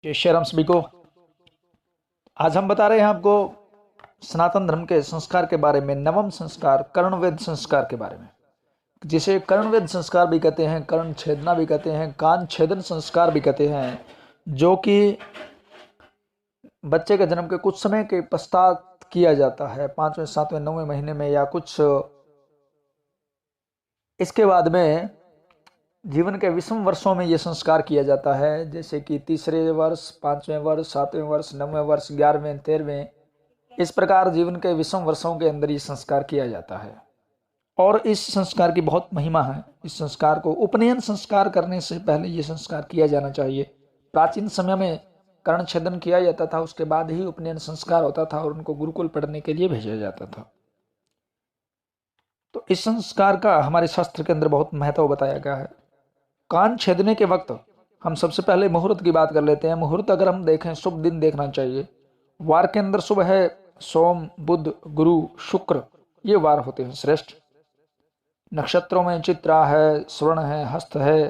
जय श्री राम सभी को। आज हम बता रहे हैं आपको सनातन धर्म के संस्कार के बारे में, नवम संस्कार कर्णवेद संस्कार के बारे में, जिसे कर्णवेद संस्कार भी कहते हैं, कर्ण छेदना भी कहते हैं, कान छेदन संस्कार भी कहते हैं, जो कि बच्चे के जन्म के कुछ समय के पश्चात किया जाता है, 5वें 7वें 9वें महीने में या कुछ इसके बाद में जीवन के विषम वर्षों में ये संस्कार किया जाता है, जैसे कि तीसरे वर्ष, 5वें वर्ष, 7वें वर्ष, 9वें वर्ष, 11वें, 13वें, इस प्रकार जीवन के विषम वर्षों के अंदर ये संस्कार किया जाता है। और इस संस्कार की बहुत महिमा है। इस संस्कार को उपनयन संस्कार करने से पहले ये संस्कार किया जाना चाहिए। प्राचीन समय में कर्ण छेदन किया जाता था, उसके बाद ही उपनयन संस्कार होता था और उनको गुरुकुल पढ़ने के लिए भेजा जाता था। तो इस संस्कार का हमारे शास्त्र के अंदर बहुत महत्व बताया गया है। कान छेदने के वक्त हम सबसे पहले मुहूर्त की बात कर लेते हैं। मुहूर्त अगर हम देखें, शुभ दिन देखना चाहिए। वार के अंदर शुभ है सोम, बुध, गुरु, शुक्र, ये वार होते हैं श्रेष्ठ। नक्षत्रों में चित्रा है, स्वर्ण है, हस्त है,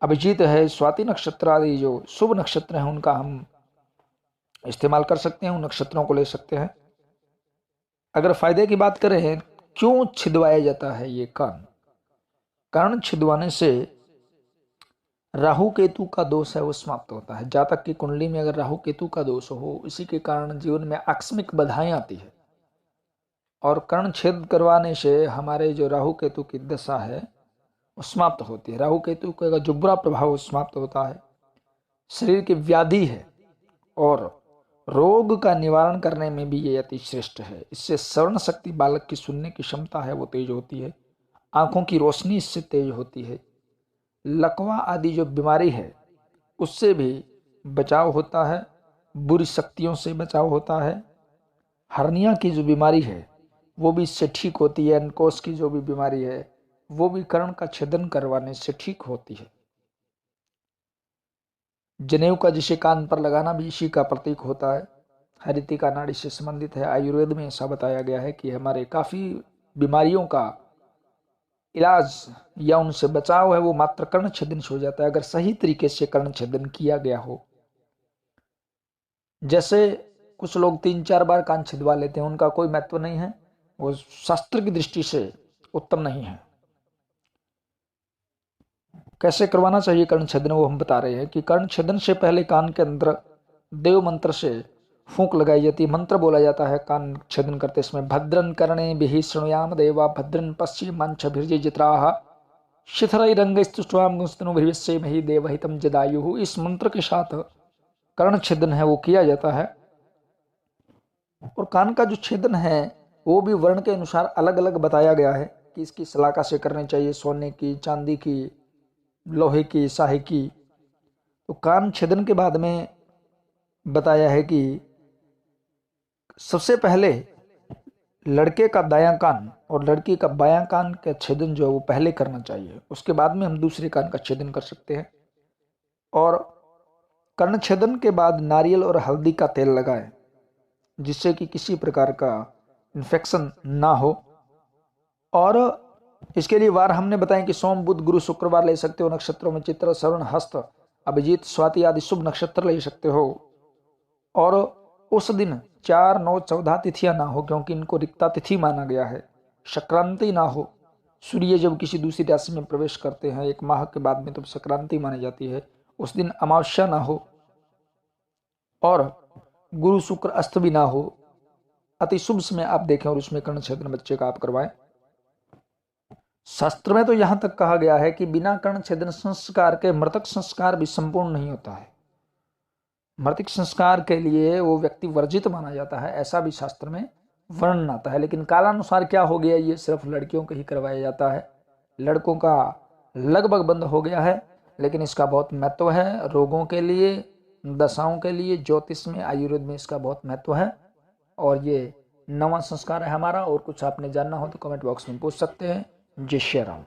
अभिजीत है, स्वाति नक्षत्र आदि जो शुभ नक्षत्र हैं उनका हम इस्तेमाल कर सकते हैं, उन नक्षत्रों को ले सकते हैं। अगर फायदे की बात करें, क्यों छिदवाया जाता है ये कान? कान छिदवाने से राहु केतु का दोष है वो समाप्त होता है। जातक की कुंडली में अगर राहु केतु का दोष हो, इसी के कारण जीवन में आकस्मिक बाधाएं आती है। और कर्ण छेद करवाने से हमारे जो राहु केतु की दशा है वो समाप्त होती है। राहु केतु का जो बुरा प्रभाव समाप्त होता है। शरीर की व्याधि है और रोग का निवारण करने में भी ये अति श्रेष्ठ है। इससे श्रवण शक्ति, बालक की सुनने की क्षमता है वो तेज होती है। आंखों की रोशनी इससे तेज होती है। लकवा आदि जो बीमारी है उससे भी बचाव होता है। बुरी शक्तियों से बचाव होता है। हर्निया की जो बीमारी है वो भी इससे ठीक होती है। अंकोश की जो भी बीमारी है वो भी कर्ण का छेदन करवाने से ठीक होती है। जनेऊ का जिसे कान पर लगाना भी इसी का प्रतीक होता है। हरितिका नाड़ी से संबंधित है। आयुर्वेद में ऐसा बताया गया है कि हमारे काफी बीमारियों का इलाज या उनसे बचाव है वो मात्र कर्ण छेदन से हो जाता है, अगर सही तरीके से कर्ण छेदन किया गया हो। जैसे कुछ लोग 3-4 बार कान छिदवा लेते हैं, उनका कोई महत्व नहीं है, वो शास्त्र की दृष्टि से उत्तम नहीं है। कैसे करवाना चाहिए कर्ण छेदन वो हम बता रहे हैं कि कर्ण छेदन से पहले कान के अंदर देव मंत्र से फूंक लगाई जाती है। मंत्र बोला जाता है कान छेदन करते समय, भद्रन कर्णे बिहि शृणुयाम देवा भद्रन पश्चिमांचभिर्जे जित्राः शिथरैरंगैस्तुष्ट्वाम गुंस्तनुभिर्यस्येमहि देवहितं जदायुः। इस मंत्र के साथ कर्ण छेदन है वो किया जाता है। और कान का जो छेदन है वो भी वर्ण के अनुसार अलग अलग बताया गया है कि इसकी सलाका से करनी चाहिए, सोने की, चांदी की, लोहे की, साहे की। तो कान छेदन के बाद में बताया है कि सबसे पहले लड़के का दायां कान और लड़की का बायां कान का छेदन जो है वो पहले करना चाहिए, उसके बाद में हम दूसरे कान का छेदन कर सकते हैं। और कर्ण छेदन के बाद नारियल और हल्दी का तेल लगाएं, जिससे कि किसी प्रकार का इन्फेक्शन ना हो। और इसके लिए वार हमने बताया कि सोम, बुध, गुरु, शुक्रवार ले सकते हो। नक्षत्रों में चित्र, श्रवण, हस्त, अभिजीत, स्वाति आदि शुभ नक्षत्र ले सकते हो। और उस दिन 4, 9, 14 तिथियां ना हो, क्योंकि इनको रिक्ता तिथि माना गया है। संक्रांति ना हो। सूर्य जब किसी दूसरी राशि में प्रवेश करते हैं 1 माह के बाद में, तब संक्रांति मानी जाती है। उस दिन अमावस्या ना हो और गुरु शुक्र अस्त भी ना हो। अति शुभ समय आप देखें और उसमें कर्ण छेदन बच्चे का आप करवाएं। शास्त्र में तो यहां तक कहा गया है कि बिना कर्ण छेदन संस्कार के मृतक संस्कार भी संपूर्ण नहीं होता है। मृतक संस्कार के लिए वो व्यक्ति वर्जित माना जाता है, ऐसा भी शास्त्र में वर्णन आता है। लेकिन कालानुसार क्या हो गया, ये सिर्फ लड़कियों को ही करवाया जाता है। लड़कों का लगभग बंद हो गया है, लेकिन इसका बहुत महत्व है रोगों के लिए, दशाओं के लिए। ज्योतिष में, आयुर्वेद में इसका बहुत महत्व है। और ये नवा संस्कार है हमारा। और कुछ आपने जानना हो तो कमेंट बॉक्स में पूछ सकते हैं। जय श्री राम।